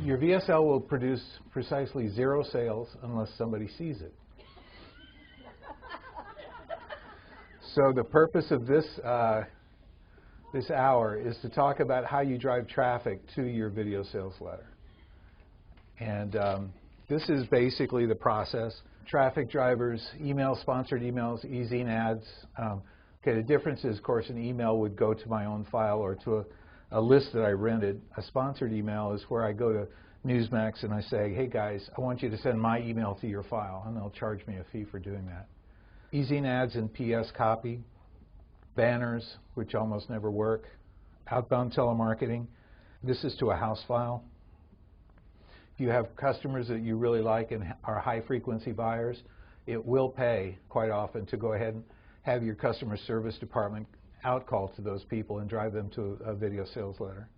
Your VSL will produce precisely 0 sales unless somebody sees it. So the purpose of this this hour is to talk about how you drive traffic to your video sales letter. And this is basically the process. Traffic drivers, email, sponsored emails, e-zine ads. Okay, the difference is, of course, an email would go to my own file or to a list that I rented. A sponsored email is where I go to Newsmax and I say, hey guys, I want you to send my email to your file, and they'll charge me a fee for doing that. E-zine ads and PS copy, banners, which almost never work, outbound telemarketing. This is to a house file. If you have customers that you really like and are high-frequency buyers, it will pay quite often to go ahead and have your customer service department outcall to those people and drive them to a video sales letter.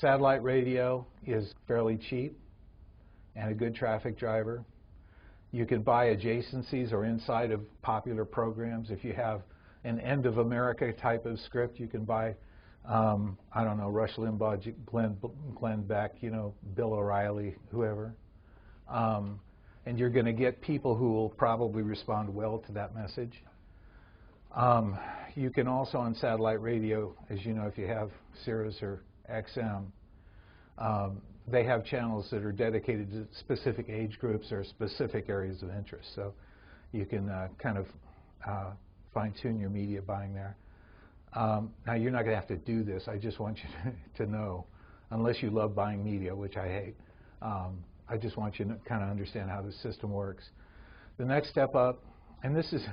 Satellite radio is fairly cheap and a good traffic driver. You can buy adjacencies or inside of popular programs. If you have an end of America type of script, you can buy, I don't know, Rush Limbaugh, Glenn Beck, you know, Bill O'Reilly, whoever. And you're going to get people who will probably respond well to that message. You can also on satellite radio, as you know, if you have Sirius or XM, they have channels that are dedicated to specific age groups or specific areas of interest. So you can kind of fine-tune your media buying there. Now, you're not going to have to do this. I just want you to know, unless you love buying media, which I hate. I just want you to kind of understand how the system works. The next step up, and this is,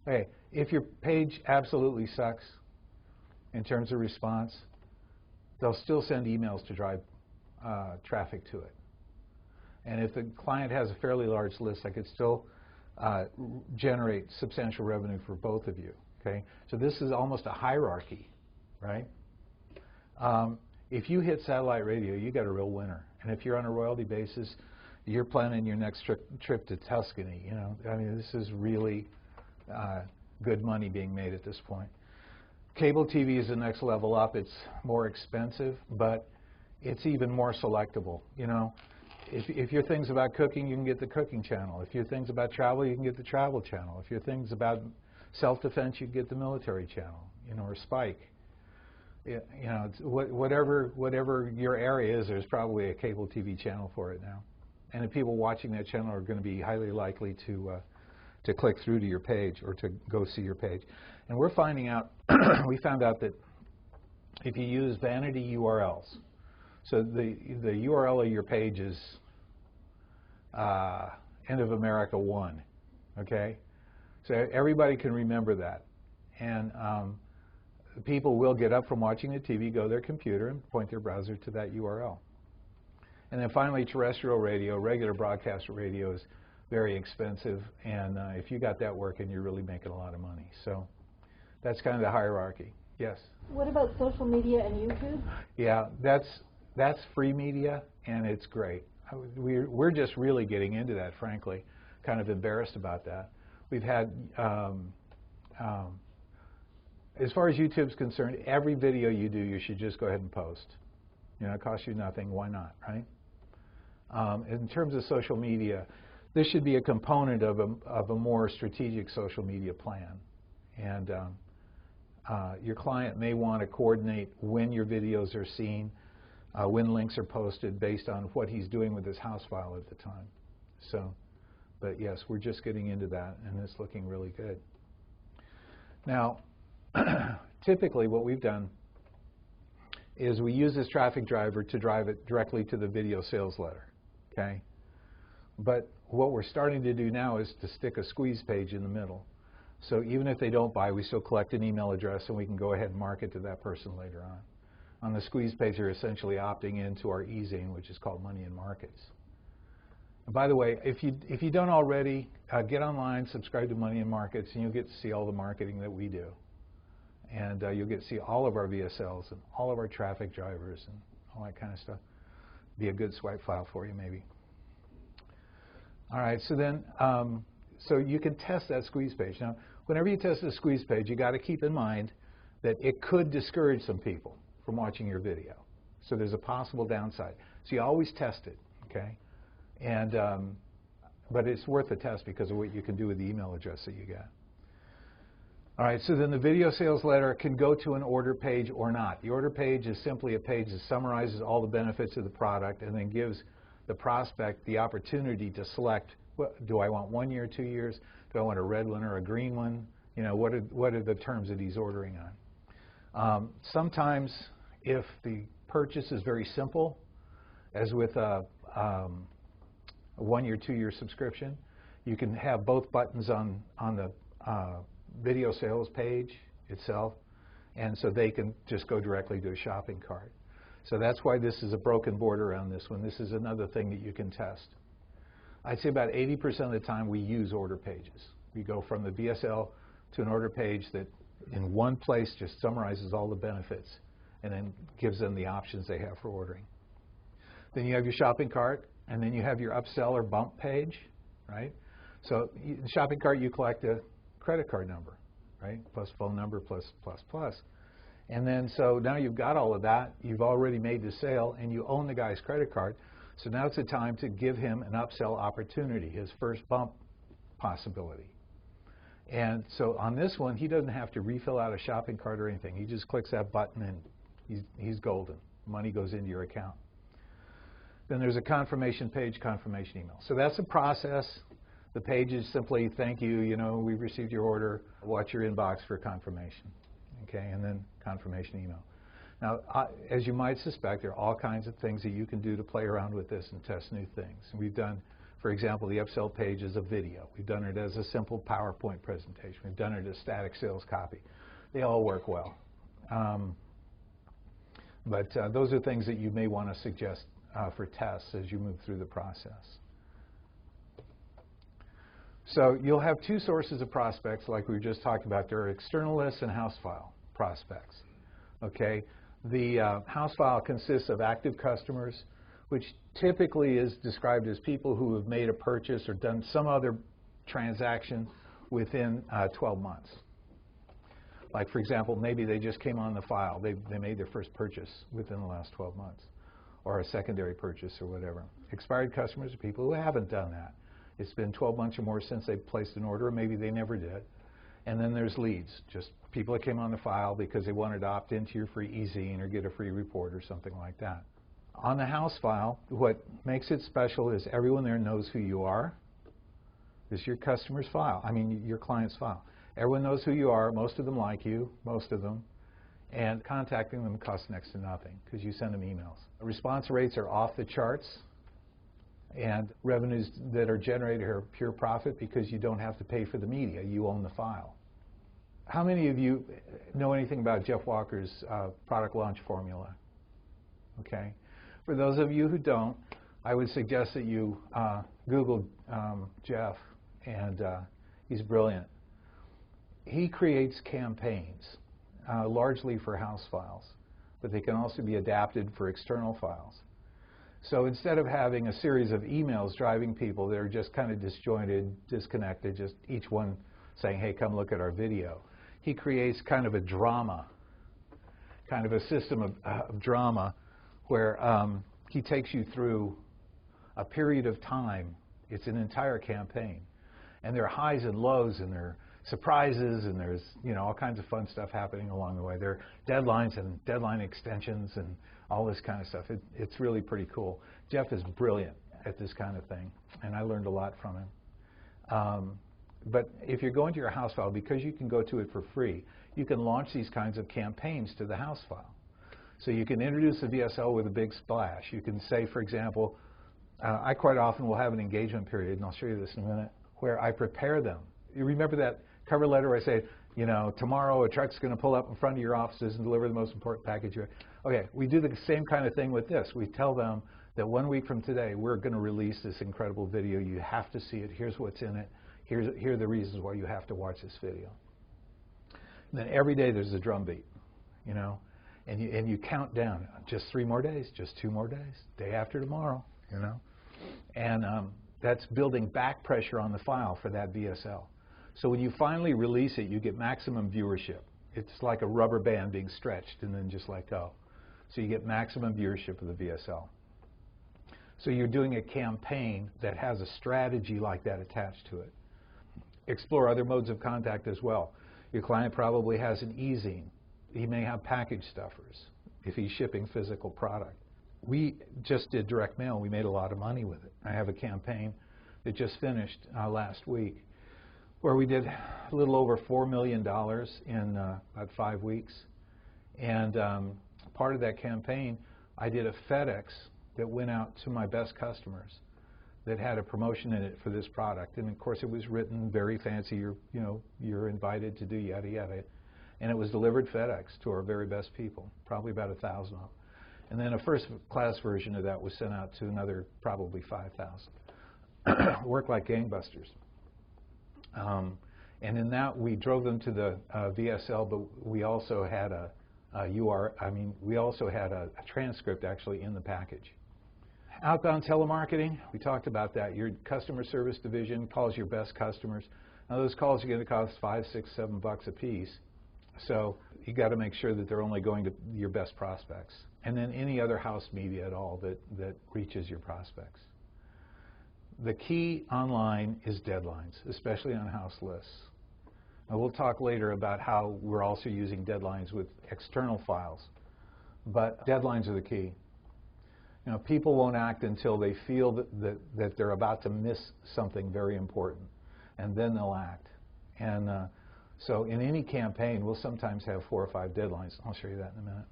okay, if your page absolutely sucks in terms of response, they'll still send emails to drive traffic to it. And if the client has a fairly large list, I could still generate substantial revenue for both of you. Okay? So this is almost a hierarchy, right? If you hit satellite radio, you got a real winner. And if you're on a royalty basis, you're planning your next trip to Tuscany. You know, I mean, this is really good money being made at this point. Cable TV is the next level up. It's more expensive, but it's even more selectable. You know, if your thing's about cooking, you can get the cooking channel. If your thing's about travel, you can get the travel channel. If your thing's about self-defense, you can get the military channel, you know, or Spike. You know, it's whatever your area is, there's probably a cable TV channel for it now. And the people watching that channel are going to be highly likely to click through to your page or to go see your page. And we're finding out, we found out that if you use vanity URLs, so the URL of your page is End of America 1, okay? So everybody can remember that. And people will get up from watching the TV, go to their computer, and point their browser to that URL. And then finally, terrestrial radio, regular broadcast radio is very expensive, and if you got that working, you're really making a lot of money. So that's kind of the hierarchy. Yes? What about social media and YouTube? Yeah, that's free media, and it's great. We're just really getting into that, frankly. Kind of embarrassed about that. We've had, as far as YouTube's concerned, every video you do, you should just go ahead and post. You know, it costs you nothing. Why not, right? In terms of social media, this should be a component of a more strategic social media plan. And your client may want to coordinate when your videos are seen, when links are posted based on what he's doing with his house file at the time. So, but yes, we're just getting into that, and it's looking really good. Now, typically what we've done is we use this traffic driver to drive it directly to the video sales letter, okay? But what we're starting to do now is to stick a squeeze page in the middle. So even if they don't buy, we still collect an email address, and we can go ahead and market to that person later on. On the squeeze page, you're essentially opting into our e-zine, which is called Money in Markets. And by the way, if you don't already, get online, subscribe to Money in Markets, and you'll get to see all the marketing that we do. And you'll get to see all of our VSLs and all of our traffic drivers and all that kind of stuff. Be a good swipe file for you, maybe. All right, so then, so you can test that squeeze page. Now, whenever you test a squeeze page, you got to keep in mind that it could discourage some people from watching your video. So there's a possible downside. So you always test it, okay? And, but it's worth a test because of what you can do with the email address that you get. All right, so then the video sales letter can go to an order page or not. The order page is simply a page that summarizes all the benefits of the product and then gives the prospect the opportunity to select, do I want 1 year, 2 years? Do I want a red one or a green one? You know, what are the terms that he's ordering on? Sometimes if the purchase is very simple, as with a 1 year, 2 year subscription, you can have both buttons on the video sales page itself, and so they can just go directly to a shopping cart. So that's why this is a broken border on this one. This is another thing that you can test. I'd say about 80% of the time we use order pages. We go from the VSL to an order page that in one place just summarizes all the benefits and then gives them the options they have for ordering. Then you have your shopping cart, and then you have your upsell or bump page, right? So in the shopping cart you collect a credit card number, right? Plus phone number, plus. And then so now you've got all of that, you've already made the sale, and you own the guy's credit card. So now it's the time to give him an upsell opportunity, his first bump possibility. And so on this one, he doesn't have to refill out a shopping cart or anything. He just clicks that button and he's golden. Money goes into your account. Then there's a confirmation page, confirmation email. So that's a process. The page is simply, thank you, you know, we've received your order, watch your inbox for confirmation. Okay, and then confirmation email. Now, as you might suspect, there are all kinds of things that you can do to play around with this and test new things. We've done, for example, the upsell page as a video. We've done it as a simple PowerPoint presentation. We've done it as static sales copy. They all work well. But those are things that you may want to suggest for tests as you move through the process. So you'll have two sources of prospects like we were just talking about. There are external lists and house file prospects. Okay, the house file consists of active customers, which typically is described as people who have made a purchase or done some other transaction within 12 months. Like, for example, maybe they just came on the file. They made their first purchase within the last 12 months, or a secondary purchase or whatever. Expired customers are people who haven't done that. It's been 12 months or more since they placed an order, or maybe they never did. And then there's leads, just people that came on the file because they wanted to opt into your free e-zine or get a free report or something like that. On the house file, what makes it special is everyone there knows who you are. This is your customer's file, your client's file. Everyone knows who you are. Most of them like you, most of them. And contacting them costs next to nothing because you send them emails. Response rates are off the charts. And revenues that are generated are pure profit because you don't have to pay for the media. You own the file. How many of you know anything about Jeff Walker's product launch formula? Okay. For those of you who don't, I would suggest that you Google Jeff, and he's brilliant. He creates campaigns, largely for house files, but they can also be adapted for external files. So instead of having a series of emails driving people that are just kind of disjointed, disconnected, just each one saying, hey, come look at our video, he creates kind of a drama, kind of a system of drama where he takes you through a period of time. It's an entire campaign. And there are highs and lows, and there are surprises, and there's all kinds of fun stuff happening along the way. There are deadlines and deadline extensions and all this kind of stuff. It's really pretty cool. Jeff is brilliant at this kind of thing, and I learned a lot from him. But if you're going to your house file, because you can go to it for free, you can launch these kinds of campaigns to the house file. So you can introduce the VSL with a big splash. You can say, for example, I quite often will have an engagement period, and I'll show you this in a minute, where I prepare them. You remember that cover letter where I say, tomorrow a truck's going to pull up in front of your offices and deliver the most important package. Okay, we do the same kind of thing with this. We tell them that 1 week from today, we're going to release this incredible video. You have to see it. Here's what's in it. Here are the reasons why you have to watch this video. And then every day there's a drum beat, and you count down. Just 3 more days, just 2 more days, day after tomorrow, And that's building back pressure on the file for that VSL. So when you finally release it, you get maximum viewership. It's like a rubber band being stretched and then just let go. So you get maximum viewership of the VSL. So you're doing a campaign that has a strategy like that attached to it. Explore other modes of contact as well. Your client probably has an e-zine. He may have package stuffers if he's shipping physical product. We just did direct mail. We made a lot of money with it. I have a campaign that just finished last week where we did a little over $4 million in about 5 weeks. And part of that campaign, I did a FedEx that went out to my best customers that had a promotion in it for this product. And of course it was written very fancy, you're invited to do yada yada. And it was delivered FedEx to our very best people, probably about 1,000 of them. And then a first class version of that was sent out to another probably 5,000. Worked like gangbusters. And in that we drove them to the VSL, but we also had we also had a transcript actually in the package. Outbound telemarketing, we talked about that. Your customer service division calls your best customers. Now those calls are going to cost $5, $6, $7 a piece. So you got to make sure that they're only going to your best prospects. And then any other house media at all that reaches your prospects. The key online is deadlines, especially on house lists. Now we'll talk later about how we're also using deadlines with external files. But deadlines are the key. People won't act until they feel that they're about to miss something very important, and then they'll act. And so in any campaign, we'll sometimes have 4 or 5 deadlines. I'll show you that in a minute.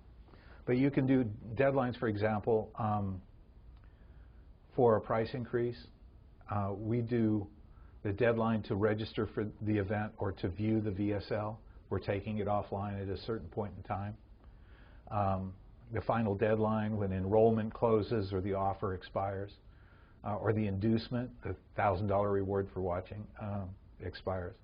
But you can do deadlines, for example, for a price increase. We do the deadline to register for the event or to view the VSL. We're taking it offline at a certain point in time. The final deadline when enrollment closes or the offer expires, or the inducement, the $1,000 reward for watching, expires.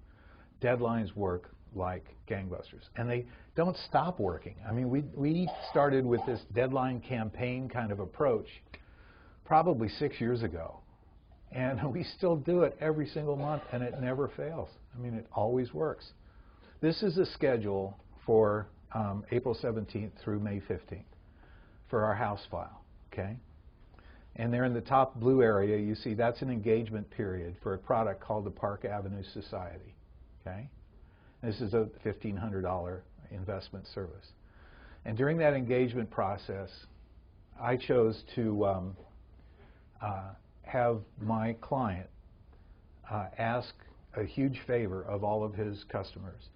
Deadlines work like gangbusters, and they don't stop working. I mean, we started with this deadline campaign kind of approach probably 6 years ago, and we still do it every single month, and it never fails. I mean, it always works. This is a schedule for April 17th through May 15th for our house file, okay? And there in the top blue area, you see that's an engagement period for a product called the Park Avenue Society, okay? This is a $1,500 investment service. And during that engagement process, I chose to have my client ask a huge favor of all of his customers,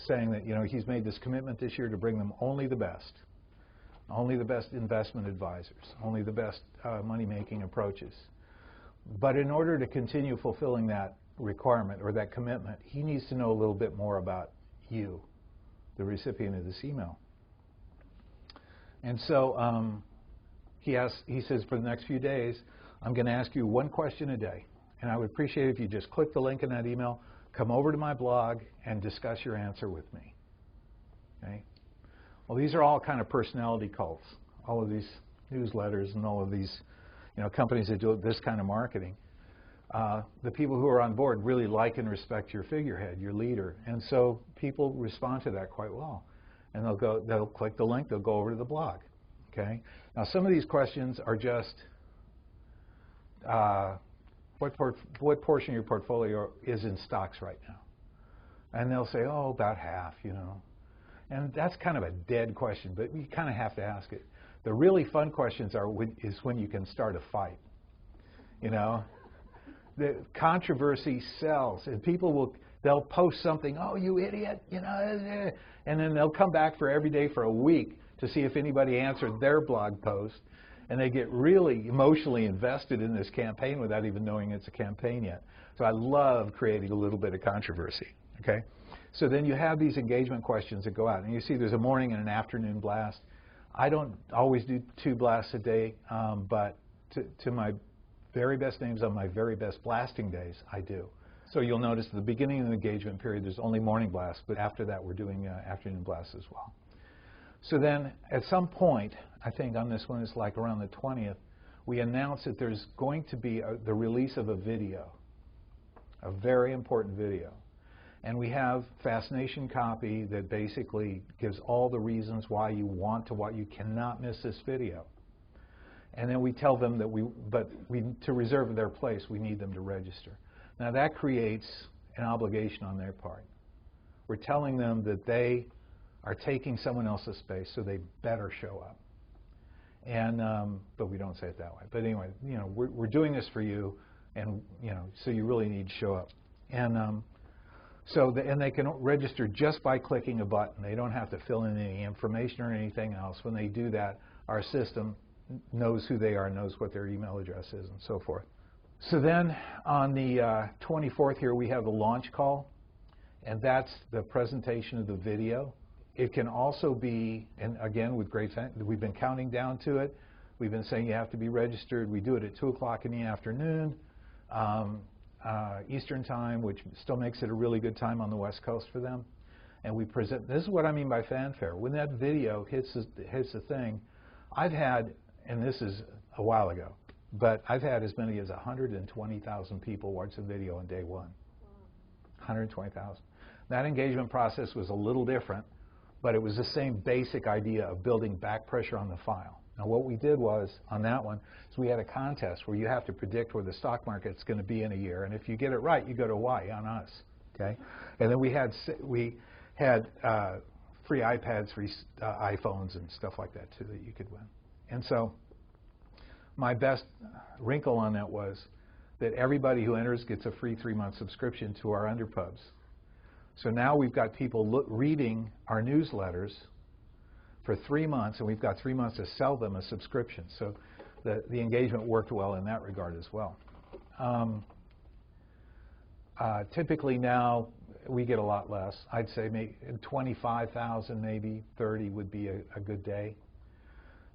saying that he's made this commitment this year to bring them only the best investment advisors, only the best money-making approaches. But in order to continue fulfilling that requirement or that commitment, he needs to know a little bit more about you, the recipient of this email. And so he says, for the next few days, I'm going to ask you one question a day. And I would appreciate it if you just click the link in that email, come over to my blog, and discuss your answer with me. Okay? Well, these are all kind of personality cults, all of these newsletters and all of these companies that do this kind of marketing. The people who are on board really like and respect your figurehead, your leader. And so people respond to that quite well. And they'll click the link, they'll go over to the blog. Okay? Now, some of these questions are just, what portion of your portfolio is in stocks right now? And they'll say, oh, about half, And that's kind of a dead question, but you kind of have to ask it. The really fun questions is when you can start a fight. The controversy sells, and they'll post something, oh, you idiot, and then they'll come back for every day for a week to see if anybody answered their blog post, and they get really emotionally invested in this campaign without even knowing it's a campaign yet. So I love creating a little bit of controversy, okay? So then you have these engagement questions that go out, and you see there's a morning and an afternoon blast. I don't always do 2 blasts a day, but to my very best names on my very best blasting days, I do. So you'll notice at the beginning of the engagement period, there's only morning blasts, but after that, we're doing afternoon blasts as well. So then at some point, I think on this one, it's like around the 20th, we announce that there's going to be the release of a video, a very important video. And we have fascination copy that basically gives all the reasons why you want to watch. You cannot miss this video. And then we tell them that to reserve their place, we need them to register. Now that creates an obligation on their part. We're telling them that they are taking someone else's space, so they better show up. And but we don't say it that way. But anyway, you know, we're doing this for you, and you know, so you really need to show up. And and they can register just by clicking a button. They don't have to fill in any information or anything else. When they do that, our system knows who they are, knows what their email address is, and so forth. So then on the 24th here, we have the launch call, and that's the presentation of the video. It can also be, and again, with great, we've been counting down to it. We've been saying you have to be registered. We do it at 2 o'clock in the afternoon, Eastern time, which still makes it a really good time on the West Coast for them. And we present, this is what I mean by fanfare. When that video hits the thing, I've had, and this is a while ago, but I've had as many as 120,000 people watch the video on day one. 120,000. That engagement process was a little different, but it was the same basic idea of building back pressure on the file. Now what we did was, on that one, is we had a contest where you have to predict where the stock market's going to be in a year, and if you get it right, you go to Hawaii on us, okay? And then we had free iPads, free iPhones, and stuff like that, too, that you could win. And so my best wrinkle on that was that everybody who enters gets a free 3-month subscription to our underpubs. So now we've got people reading our newsletters for 3 months, and we've got 3 months to sell them a subscription. So the engagement worked well in that regard as well. Typically now we get a lot less. I'd say maybe 25,000, maybe 30 would be a good day,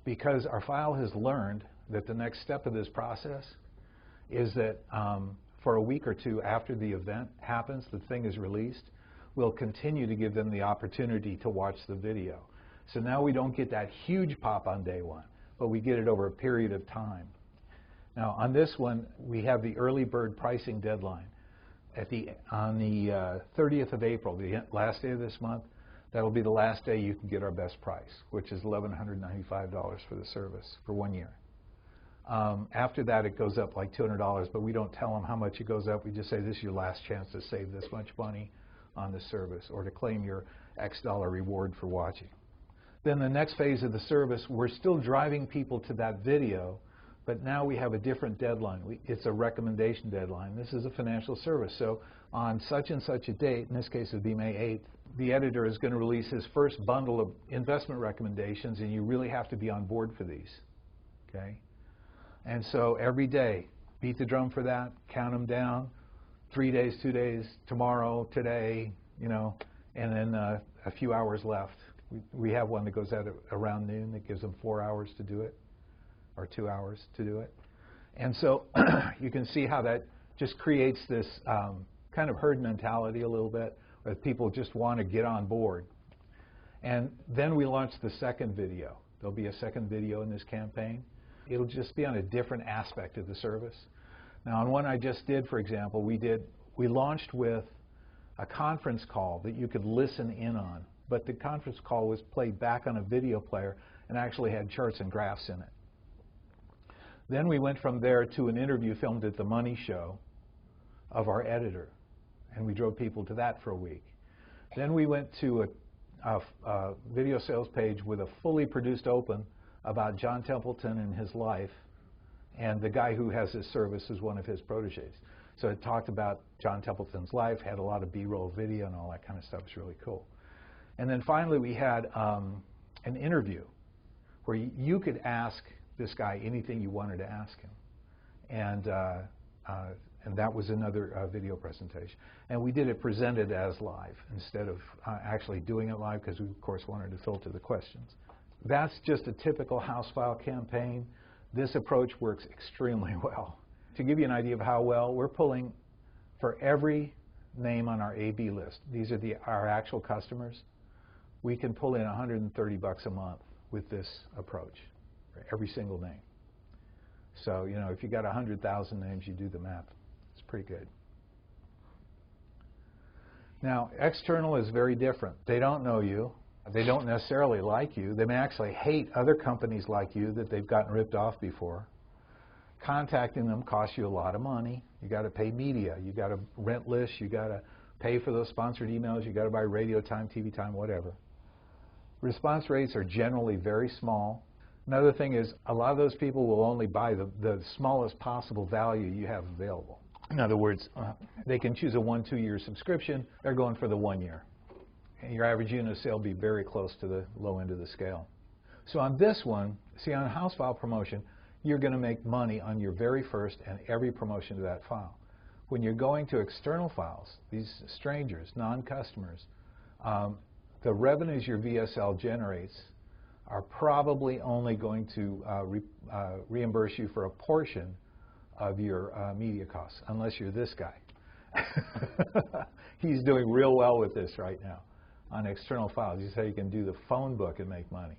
because our file has learned that the next step of this process is that for a week or two after the event happens, the thing is released, we'll continue to give them the opportunity to watch the video. So now we don't get that huge pop on day one, but we get it over a period of time. Now on this one, we have the early bird pricing deadline. On the 30th of April, the last day of this month, that'll be the last day you can get our best price, which is $1,195 for the service for 1 year. After that, it goes up like $200, but we don't tell them how much it goes up. We just say this is your last chance to save this much money on the service or to claim your X dollar reward for watching. Then the next phase of the service, we're still driving people to that video, but now we have a different deadline. It's a recommendation deadline. This is a financial service. So on such and such a date, in this case it would be May 8th, the editor is going to release his first bundle of investment recommendations, and you really have to be on board for these. Okay? And so every day, beat the drum for that, count them down, 3 days, 2 days, tomorrow, today, you know, and then a few hours left. We have one that goes out around noon that gives them 4 hours to do it, or 2 hours to do it. And so you can see how that just creates this kind of herd mentality a little bit, where people just want to get on board. And then we launch the second video. There'll be a second video in this campaign. It'll just be on a different aspect of the service. Now, on one I just did, for example, we launched with a conference call that you could listen in on, but the conference call was played back on a video player and actually had charts and graphs in it. Then we went from there to an interview filmed at the Money Show of our editor, and we drove people to that for a week. Then we went to a video sales page with a fully produced open about John Templeton and his life, and the guy who has this service is one of his proteges. So it talked about John Templeton's life, had a lot of B-roll video and all that kind of stuff. It's really cool. And then finally we had an interview where you could ask this guy anything you wanted to ask him. And that was another video presentation. And we did it presented as live instead of actually doing it live, because we, of course, wanted to filter the questions. That's just a typical house file campaign. This approach works extremely well. To give you an idea of how well, we're pulling for every name on our AB list. These are our actual customers. We can pull in $130 a month with this approach for every single name. So, you know, if you got 100,000 names, you do the math. It's pretty good. Now, external is very different. They don't know you. They don't necessarily like you. They may actually hate other companies like you that they've gotten ripped off before. Contacting them costs you a lot of money. You got to pay media. You got to rent lists. You got to pay for those sponsored emails. You got to buy radio time, TV time, whatever. Response rates are generally very small. Another thing is a lot of those people will only buy the smallest possible value you have available. In other words, they can choose a 1-2 year subscription. They're going for the 1 year. And your average unit of sale will be very close to the low end of the scale. So on this one, see, on a house file promotion, you're going to make money on your very first and every promotion to that file. When you're going to external files, these strangers, non-customers, the revenues your VSL generates are probably only going to reimburse you for a portion of your media costs, unless you're this guy. He's doing real well with this right now on external files. You say you can do the phone book and make money.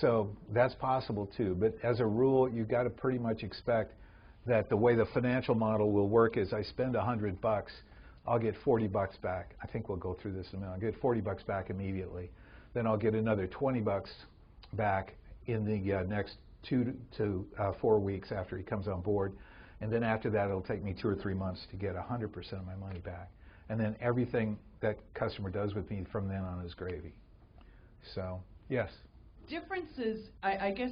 So that's possible too, but as a rule, you've got to pretty much expect that the way the financial model will work is I spend $100, I'll get $40 back. I think we'll go through this in a minute. I'll get $40 back immediately. Then I'll get another $20 back in the next 2 to 4 weeks after he comes on board. And then after that, it'll take me 2 or 3 months to get 100% of my money back. And then everything that customer does with me from then on is gravy. So, yes? Differences, I guess,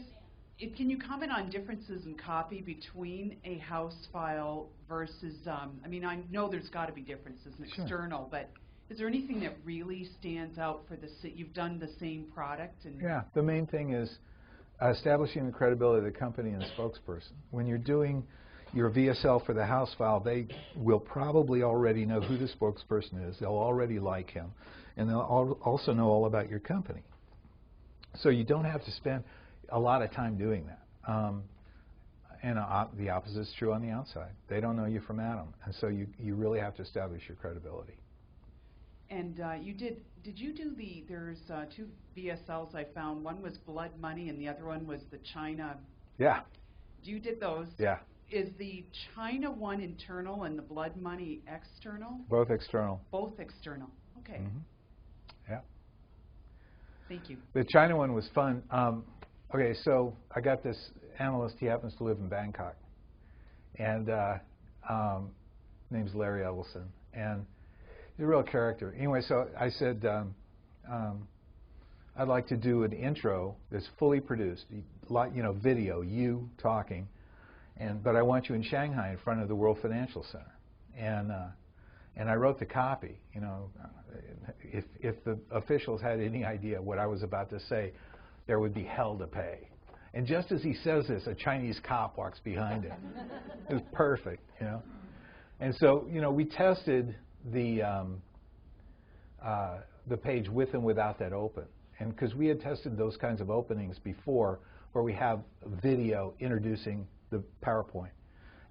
can you comment on differences in copy between a house file versus, I mean, I know there's got to be differences in external, but is there anything that really stands out for you've done the same product? And yeah, the main thing is establishing the credibility of the company and the spokesperson. When you're doing your VSL for the house file, they will probably already know who the spokesperson is. They'll already like him, and they'll also know all about your company. So you don't have to spend a lot of time doing that. And the opposite is true on the outside. They don't know you from Adam, and so you really have to establish your credibility. And did you do there's 2 VSLs I found. One was Blood Money and the other one was the China. Yeah. You did those. Yeah. Is the China one internal and the Blood Money external? Both external. Both external. Okay. Mm-hmm. Yeah. Thank you. The China one was fun. Okay, so I got this analyst. He happens to live in Bangkok, and name's Larry Edelson, and he's a real character. Anyway, so I said I'd like to do an intro that's fully produced, video, you talking, but I want you in Shanghai in front of the World Financial Center, and I wrote the copy. If the officials had any idea what I was about to say, there would be hell to pay. And just as he says this, a Chinese cop walks behind him. It was perfect, And so, we tested the page with and without that open. And because we had tested those kinds of openings before where we have video introducing the PowerPoint.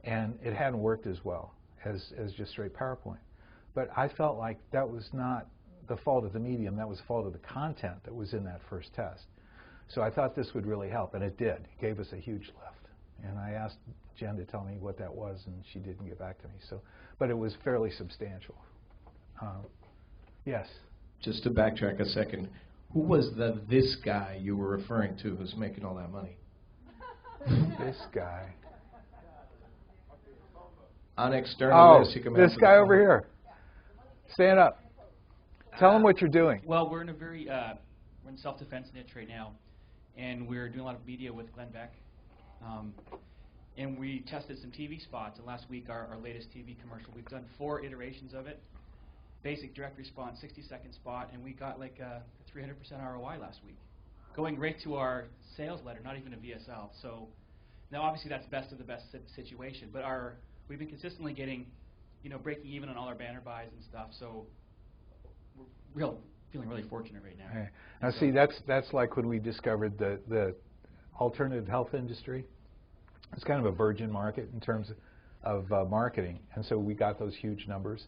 And it hadn't worked as well as just straight PowerPoint. But I felt like that was not the fault of the medium, that was the fault of the content that was in that first test. So I thought this would really help, and it did. It gave us a huge lift. And I asked Jen to tell me what that was, and she didn't get back to me. But it was fairly substantial. Yes? Just to backtrack a second, who was this guy you were referring to who's making all that money? This guy. On external list, you can this guy over here. Stand up. Tell them what you're doing. Well, we're in a we're in self-defense niche right now, and we're doing a lot of media with Glenn Beck. And we tested some TV spots, and last week our latest TV commercial, we've done 4 iterations of it. Basic direct response, 60-second spot, and we got like a 300% ROI last week, going right to our sales letter, not even a VSL. So now obviously that's best of the best situation, but we've been consistently getting, breaking even on all our banner buys and stuff. So we're feeling really fortunate right now. Okay. Now see, that's like when we discovered the alternative health industry. It's kind of a virgin market in terms of marketing, and so we got those huge numbers.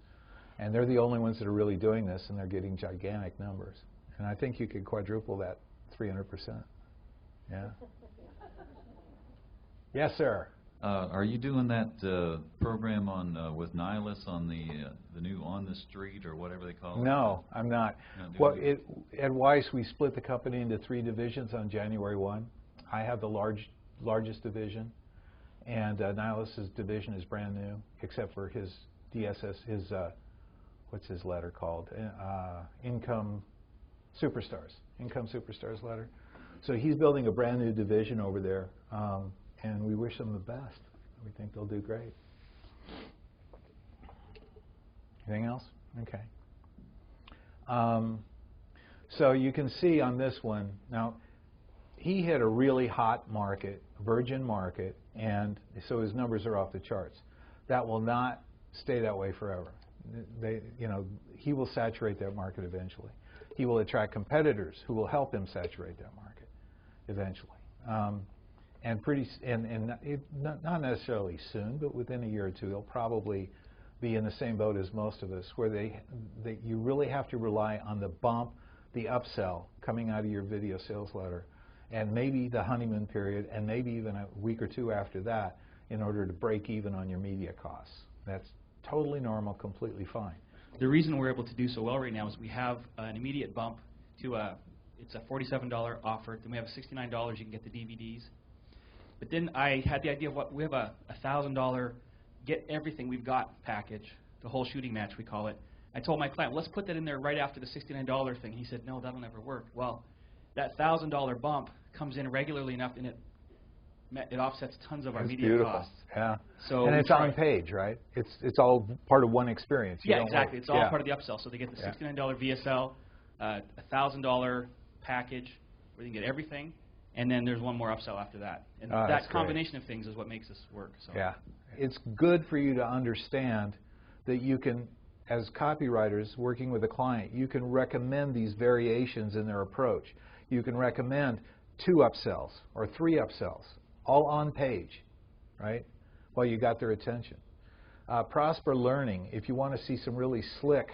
And they're the only ones that are really doing this, and they're getting gigantic numbers. And I think you could quadruple that 300%. Yeah. Yes, sir. Are you doing that program on with Nihilus on the new On the Street or whatever they call it? No, I'm not. Well, at Weiss, we split the company into 3 divisions on January 1. I have the largest division, and Nihilus's division is brand new, except for his DSS, his what's his letter called? Income Superstars letter. So he's building a brand new division over there, and we wish them the best. We think they'll do great. Anything else? Okay. So you can see on this one, now he hit a really hot market, virgin market, and so his numbers are off the charts. That will not stay that way forever. He will saturate that market eventually. He will attract competitors who will help him saturate that market eventually. Not necessarily soon, but within a year or two, he'll probably be in the same boat as most of us, where you really have to rely on the bump, the upsell coming out of your video sales letter, and maybe the honeymoon period, and maybe even a week or two after that, in order to break even on your media costs. That's totally normal, completely fine. The reason we're able to do so well right now is we have an immediate bump to it's a $47 offer. Then we have a $69 you can get the DVDs. But then I had the idea of we have a $1,000 get everything we've got package, the whole shooting match we call it. I told my client, let's put that in there right after the $69 thing. He said, no, that'll never work. Well, that $1,000 bump comes in regularly enough, and it offsets tons of our media costs. Yeah. So and it's on page, right? It's all part of one experience. Yeah, exactly. It's all part of the upsell. So they get the $69 VSL, $1,000 package where you can get everything, and then there's one more upsell after that. And that combination of things is what makes this work. So. Yeah. It's good for you to understand that you can, as copywriters working with a client, you can recommend these variations in their approach. You can recommend 2 upsells or 3 upsells, all on page, right? While you got their attention. Prosper Learning, if you want to see some really slick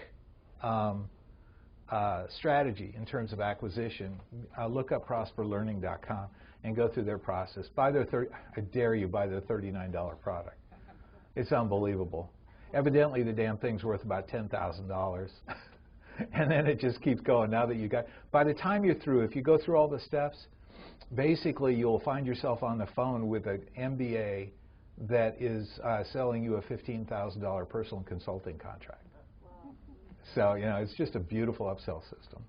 strategy in terms of acquisition, look up prosperlearning.com and go through their process. I dare you, buy their $39 product. It's unbelievable. Evidently, the damn thing's worth about $10,000. And then it just keeps going. Now that you got, by the time you're through, if you go through all the steps, basically you'll find yourself on the phone with an MBA that is selling you a $15,000 personal consulting contract. So, it's just a beautiful upsell system.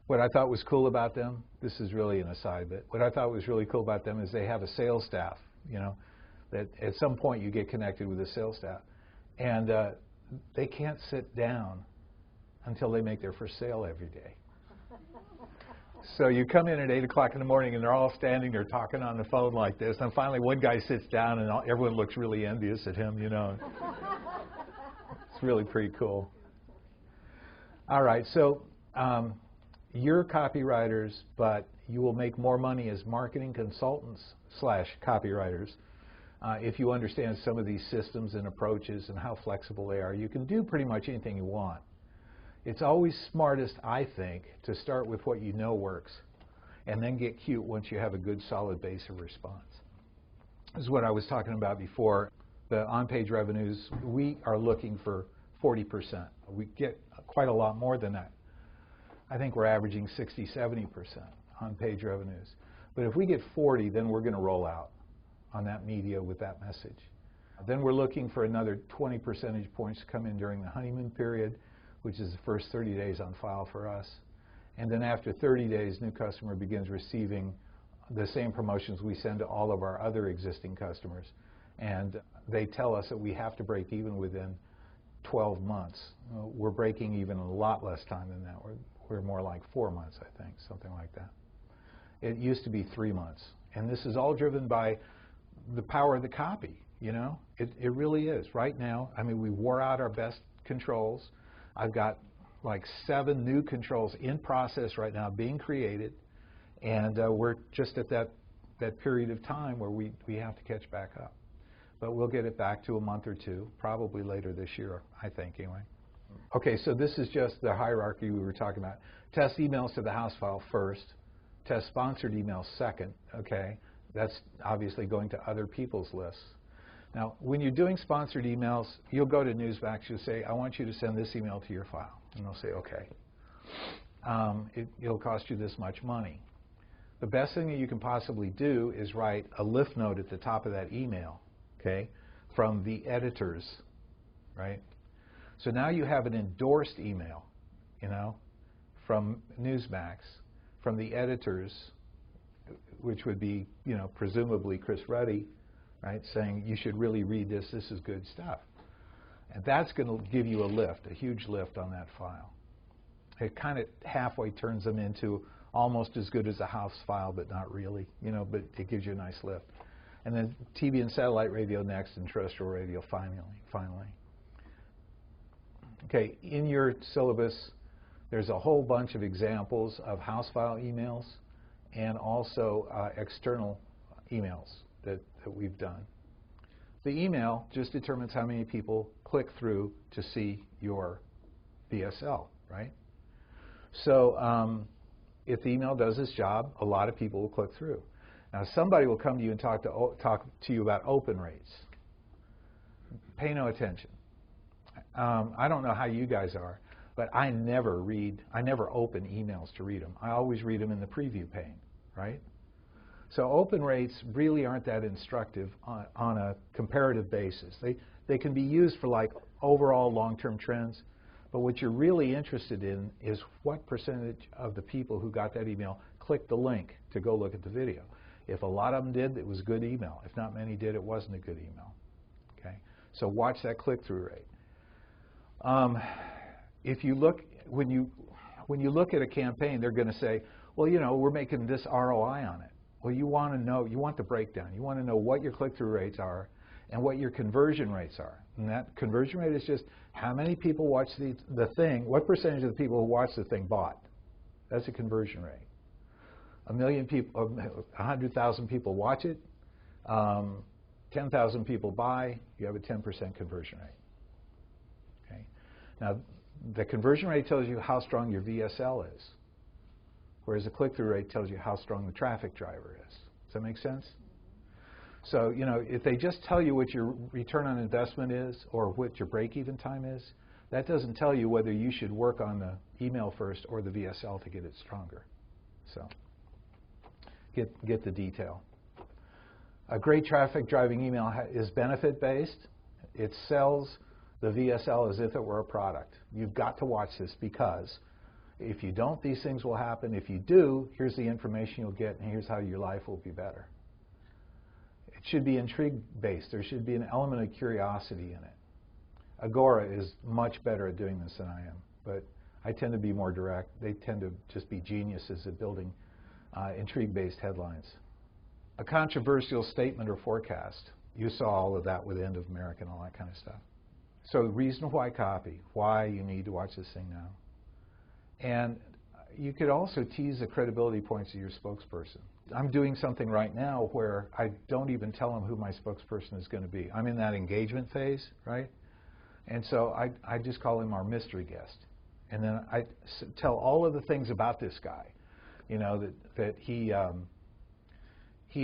What I thought was cool about them, this is really an aside, but what I thought was really cool about them is they have a sales staff, that at some point you get connected with the sales staff. And they can't sit down until they make their first sale every day. So you come in at 8 o'clock in the morning and they're all standing there talking on the phone like this, and finally one guy sits down and everyone looks really envious at him, It's really pretty cool. All right, so you're copywriters, but you will make more money as marketing consultants / copywriters if you understand some of these systems and approaches and how flexible they are. You can do pretty much anything you want. It's always smartest, I think, to start with what you know works and then get cute once you have a good solid base of response. This is what I was talking about before. The on-page revenues, we are looking for 40%. We get quite a lot more than that. I think we're averaging 60, 70% on-page revenues. But if we get 40, then we're going to roll out on that media with that message. Then we're looking for another 20 percentage points to come in during the honeymoon period, which is the first 30 days on file for us. And then after 30 days, new customer begins receiving the same promotions we send to all of our other existing customers. And they tell us that we have to break even within 12 months. We're breaking even a lot less time than that. We're more like 4 months, I think, something like that. It used to be 3 months. And this is all driven by the power of the copy, It really is. Right now, we wore out our best controls. I've got like 7 new controls in process right now being created, and we're just at that period of time where we have to catch back up. But we'll get it back to a month or two, probably later this year, I think, anyway. Okay, so this is just the hierarchy we were talking about. Test emails to the house file first, test sponsored emails second, okay? That's obviously going to other people's lists. Now, when you're doing sponsored emails, you'll go to Newsmax, you'll say, I want you to send this email to your file. And they'll say, okay. It'll cost you this much money. The best thing that you can possibly do is write a lift note at the top of that email, okay, from the editors, right? So now you have an endorsed email, you know, from Newsmax, from the editors, which would be, you know, presumably Chris Ruddy, right, saying you should really read this, this is good stuff. And that's going to give you a lift, a huge lift on that file. It kind of halfway turns them into almost as good as a house file, but not really, you know, but it gives you a nice lift. And then TV and satellite radio next, and terrestrial radio finally. Okay, in your syllabus, there's a whole bunch of examples of house file emails and also external emails that we've done. The email just determines how many people click through to see your VSL, right? So if the email does its job, a lot of people will click through. Now, somebody will come to you and talk to you about open rates. Pay no attention. I don't know how you guys are, but I never open emails to read them. I always read them in the preview pane, right? So open rates really aren't that instructive on a comparative basis. They can be used for like overall long-term trends, but what you're really interested in is what percentage of the people who got that email clicked the link to go look at the video. If a lot of them did, it was a good email. If not many did, it wasn't a good email. Okay, so watch that click-through rate. If you look, when you look at a campaign, they're going to say, well, you know, we're making this ROI on it. Well, you want to know, you want the breakdown. You want to know what your click-through rates are and what your conversion rates are. And that conversion rate is just how many people watch the thing, what percentage of the people who watch the thing bought. That's a conversion rate. 1 million people, 100,000 people watch it, 10,000 people buy, you have a 10% conversion rate. Okay. Now, the conversion rate tells you how strong your VSL is, whereas the click-through rate tells you how strong the traffic driver is. Does that make sense? So, you know, if they just tell you what your return on investment is or what your break-even time is, that doesn't tell you whether you should work on the email first or the VSL to get it stronger. So, get the detail. A great traffic driving email is benefit-based. It sells the VSL as if it were a product. You've got to watch this because if you don't, these things will happen. If you do, here's the information you'll get, and here's how your life will be better. It should be intrigue-based. There should be an element of curiosity in it. Agora is much better at doing this than I am, but I tend to be more direct. They tend to just be geniuses at building intrigue-based headlines. A controversial statement or forecast. You saw all of that with End of America and all that kind of stuff. So reason why copy, why you need to watch this thing now. And you could also tease the credibility points of your spokesperson. I'm doing something right now where I don't even tell them who my spokesperson is going to be. I'm in that engagement phase, right? And so I just call him our mystery guest. And then I tell all of the things about this guy. You know, that he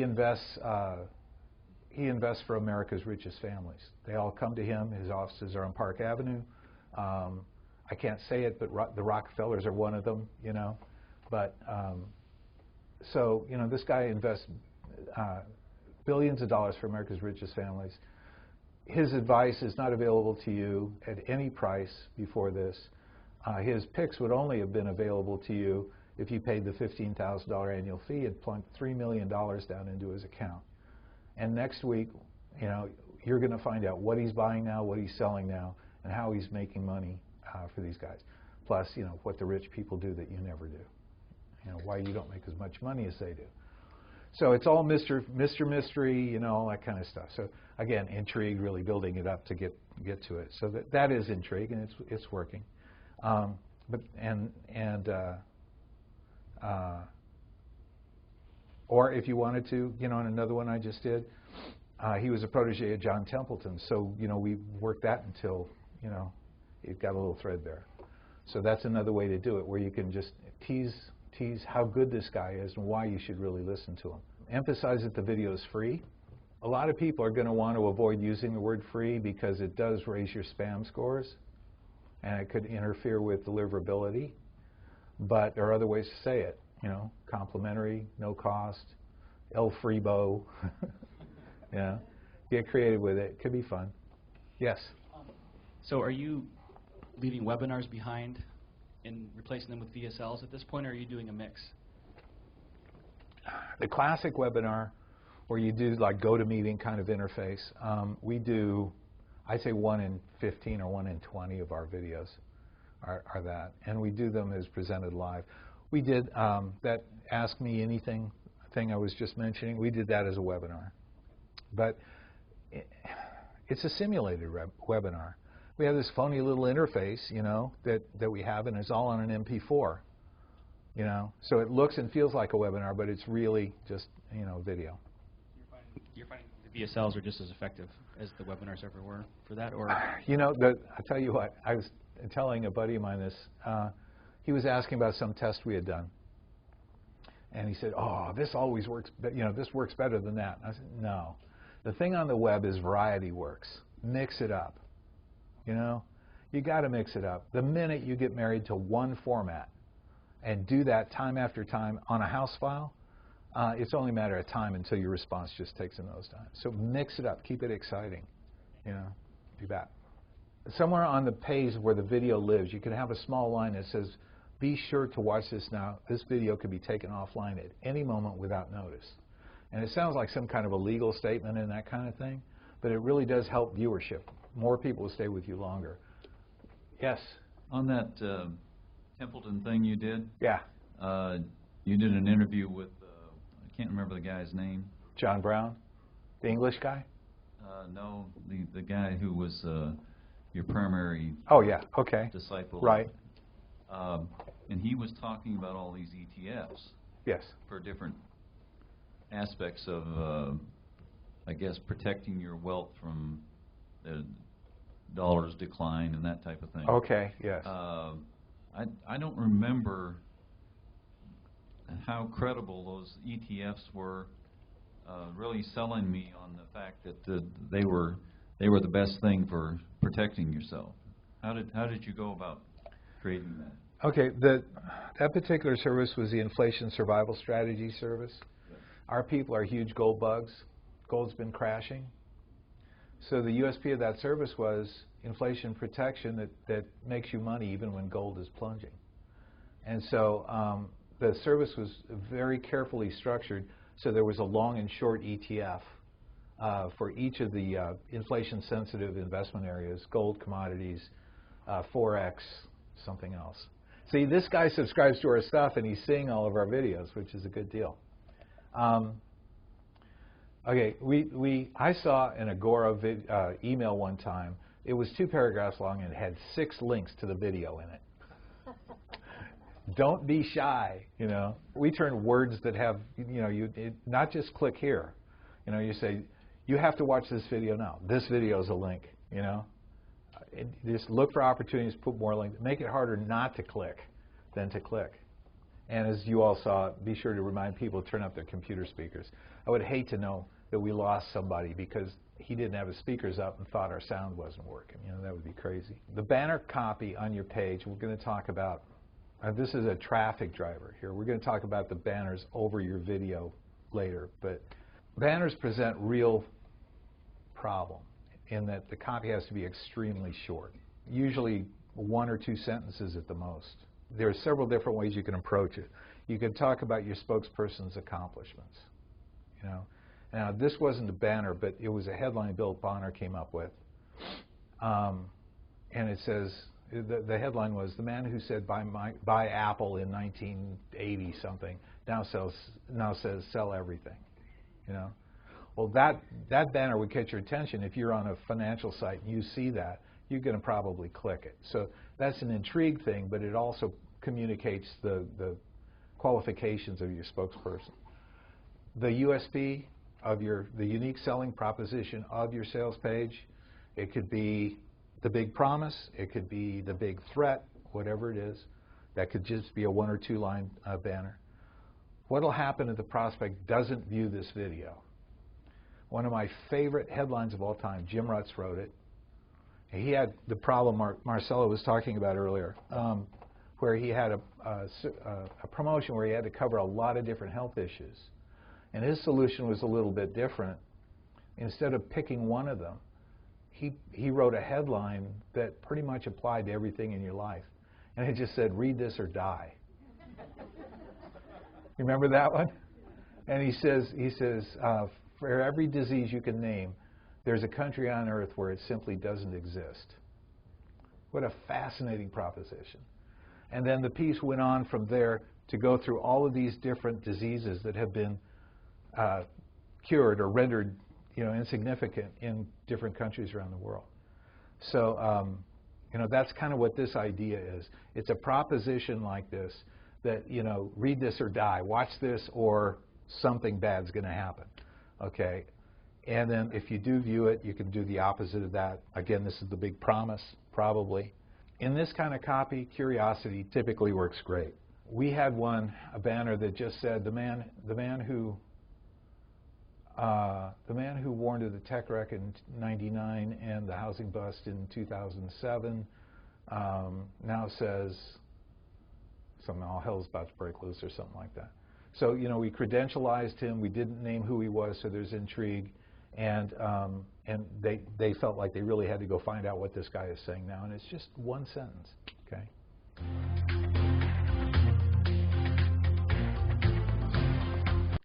invests for America's richest families. They all come to him. His offices are on Park Avenue. I can't say it, but the Rockefellers are one of them, you know. But so, you know, this guy invests billions of dollars for America's richest families. His advice is not available to you at any price before this. His picks would only have been available to you if you paid the $15,000 annual fee and plunked $3 million down into his account. And next week, you know, you're going to find out what he's buying now, what he's selling now, and how he's making money for these guys. Plus, you know, what the rich people do that you never do. You know, why you don't make as much money as they do. So it's all Mr. Mystery, you know, all that kind of stuff. So again, intrigue, really building it up to get to it. So that is intrigue, and it's working. Or if you wanted to, you know, in another one I just did, he was a protege of John Templeton. So, you know, we worked that until, you know, it got a little threadbare. So that's another way to do it, where you can just tease how good this guy is and why you should really listen to him. emphasize that the video is free. A lot of people are going to want to avoid using the word free because it does raise your spam scores, and it could interfere with deliverability. But there are other ways to say it, you know, complimentary, no cost, El Freebo. Yeah, get creative with it. It could be fun. Yes? So are you leaving webinars behind and replacing them with VSLs at this point, or are you doing a mix? The classic webinar where you do like GoToMeeting kind of interface, we do, I'd say 1 in 15 or 1 in 20 of our videos are that. And we do them as presented live. We did that Ask Me Anything thing I was just mentioning, we did that as a webinar. But it's a simulated webinar. We have this phony little interface, you know, that we have, and it's all on an MP4. You know, so it looks and feels like a webinar, but it's really just, you know, video. You're finding the VSLs are just as effective as the webinars ever were for that, or? You know, I'll tell you what, I was telling a buddy of mine this. He was asking about some test we had done. And he said, oh, this always works, but you know, this works better than that. And I said, no. The thing on the web is variety works. Mix it up. You know, you got to mix it up. The minute you get married to one format and do that time after time on a house file, it's only a matter of time until your response just takes in those times. So mix it up. Keep it exciting. You know, do that. Somewhere on the page where the video lives, you can have a small line that says, be sure to watch this now. This video could be taken offline at any moment without notice. And it sounds like some kind of a legal statement and that kind of thing, but it really does help viewership. More people will stay with you longer. Yes? On that Templeton thing you did, Yeah. you did an interview with, I can't remember the guy's name. John Brown, the English guy? No, the guy who was your primary Oh, yeah, okay. disciple. Right. And he was talking about all these ETFs Yes. for different aspects of, I guess, protecting your wealth from the dollar's decline and that type of thing. Okay, yes. I don't remember how credible those ETFs were really selling me on the fact that they were the best thing for protecting yourself. How did you go about creating that? Okay, that particular service was the Inflation Survival Strategy service. Yes. Our people are huge gold bugs. Gold's been crashing. So the USP of that service was inflation protection that makes you money even when gold is plunging. And so the service was very carefully structured, so there was a long and short ETF for each of the inflation-sensitive investment areas, gold, commodities, Forex, something else. See, this guy subscribes to our stuff, and he's seeing all of our videos, which is a good deal. Okay, I saw an Agora email one time. It was 2 paragraphs long and it had 6 links to the video in it. Don't be shy, you know. We turn words that have, you know, not just click here. You know, you say, you have to watch this video now. This video is a link, you know. Just look for opportunities, put more links. Make it harder not to click than to click. And as you all saw, be sure to remind people to turn up their computer speakers. I would hate to know that we lost somebody because he didn't have his speakers up and thought our sound wasn't working. You know, that would be crazy. The banner copy on your page, we're going to talk about, this is a traffic driver here. We're going to talk about the banners over your video later. But banners present real problem in that the copy has to be extremely short, usually 1 or 2 sentences at the most. There are several different ways you can approach it. You can talk about your spokesperson's accomplishments. You know, now this wasn't a banner, but it was a headline Bill Bonner came up with, and it says the headline was "The man who said buy Apple in 1980 something now says sell everything." You know, well that banner would catch your attention if you're on a financial site and you see that. You're going to probably click it. So that's an intrigue thing, but it also communicates the qualifications of your spokesperson. The USP of the unique selling proposition of your sales page, it could be the big promise, it could be the big threat, whatever it is. That could just be a 1 or 2 line banner. what will happen if the prospect doesn't view this video? One of my favorite headlines of all time, Jim Rutz wrote it. He had the problem Marcelo was talking about earlier, where he had a promotion where he had to cover a lot of different health issues. And his solution was a little bit different. Instead of picking one of them, he wrote a headline that pretty much applied to everything in your life. And it just said, read this or die. Remember that one? And he says, for every disease you can name, there's a country on earth where it simply doesn't exist. What a fascinating proposition. And then the piece went on from there to go through all of these different diseases that have been cured or rendered, insignificant in different countries around the world. So, that's kind of what this idea is. It's a proposition like this that, read this or die. Watch this or something bad's going to happen. Okay? And then if you do view it, you can do the opposite of that. Again, this is the big promise, probably. In this kind of copy, curiosity typically works great. We had a banner that just said, the man who warned of the tech wreck in '99 and the housing bust in 2007 now says something, all hell's about to break loose or something like that. So, we credentialized him. We didn't name who he was, so there's intrigue. And they felt like they really had to go find out what this guy is saying now. And it's just one sentence, okay?